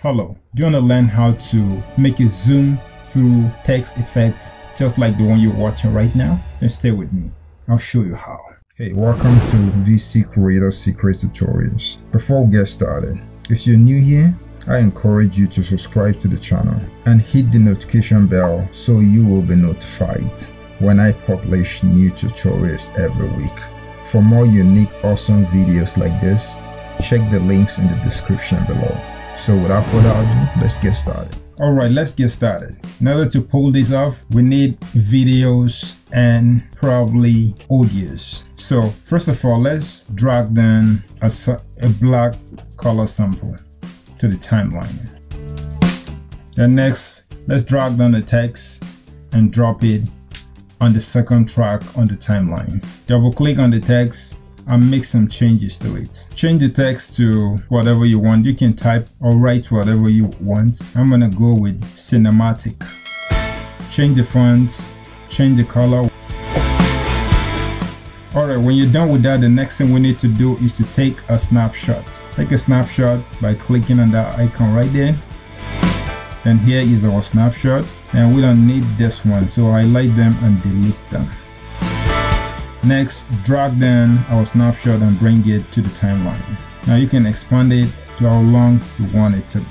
Hello, do you want to learn how to make a zoom through text effects just like the one you're watching right now? Then stay with me. I'll show you how. Hey, welcome to VC Creator Secret Tutorials. Before we get started, if you're new here, I encourage you to subscribe to the channel and hit the notification bell so you will be notified when I publish new tutorials every week. For more unique, awesome videos like this, check the links in the description below. So without further ado, let's get started. All right, let's get started. In order to pull this off, we need videos and probably audios. So first of all, let's drag down a black color sample to the timeline. Then next, let's drag down the text and drop it on the second track on the timeline. Double click on the text and make some changes to it. Change the text to whatever you want. You can type or write whatever you want. I'm gonna go with cinematic. Change the font, change the color. Alright, when you're done with that, the next thing we need to do is to take a snapshot. Take a snapshot by clicking on that icon right there. And here is our snapshot, and we don't need this one, so highlight them and delete them. Next, drag down our snapshot and bring it to the timeline. Now you can expand it to how long you want it to.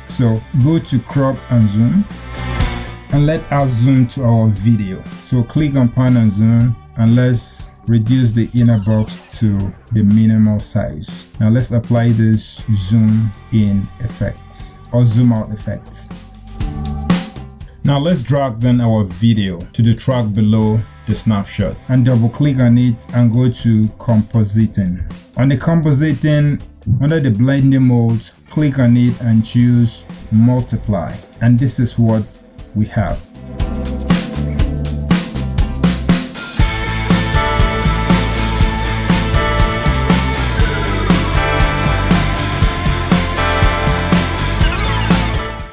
So go to crop and zoom, and let us zoom to our video. So click on pan and zoom, and let's reduce the inner box to the minimal size. Now let's apply this zoom in effects or zoom out effects. Now let's drag down our video to the track below the snapshot and double click on it and go to compositing. On the compositing, under the blending mode, click on it and choose multiply, and this is what we have.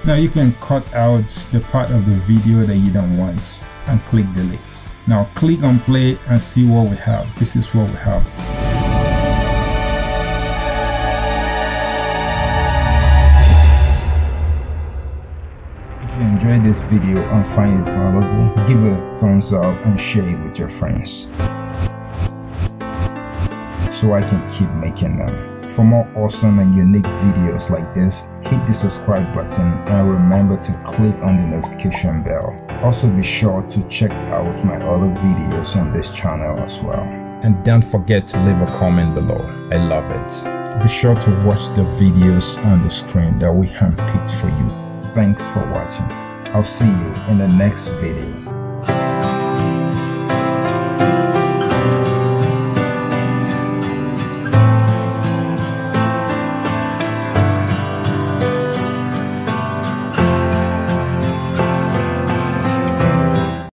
Now you can cut out the part of the video that you don't want and click delete. Now click on play and see what we have. This is what we have. If you enjoyed this video and find it valuable, give it a thumbs up and share it with your friends so I can keep making them. For more awesome and unique videos like this, hit the subscribe button and remember to click on the notification bell. Also be sure to check out my other videos on this channel as well. And don't forget to leave a comment below. I love it. Be sure to watch the videos on the screen that we handpicked for you. Thanks for watching. I'll see you in the next video.